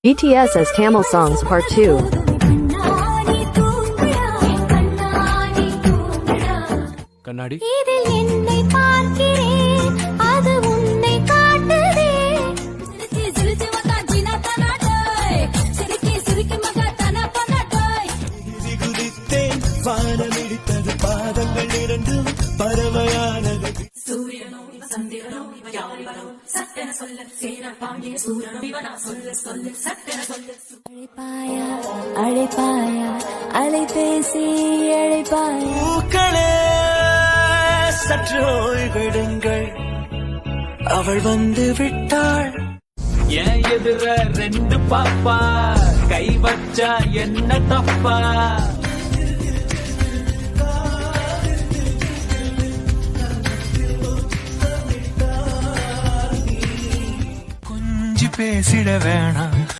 BTS as Tamil Songs Part 2. கண்ணாடி வானமிடித்தது பாதங்கள் இரண்டும் பறவையானது சூரியனோ சந்திரனோ யாரிவரோ சட்டென சொல்ல சேர பாண்டிய சூரனோ இவனா சொல்ல சொல்ல சட்டென சொல்ல அழைப்பாயா அழைப்பாயா அலைபேசி அழைப்பாயா பூக்களே சற்று ஓய்வெடுங்கள் அவள் வந்து விட்டாள் ஏன் எதிர ரெண்டு பாப்பா கை வச்சா என்ன தப்பா கொஞ்சி பேசிட வேணாம்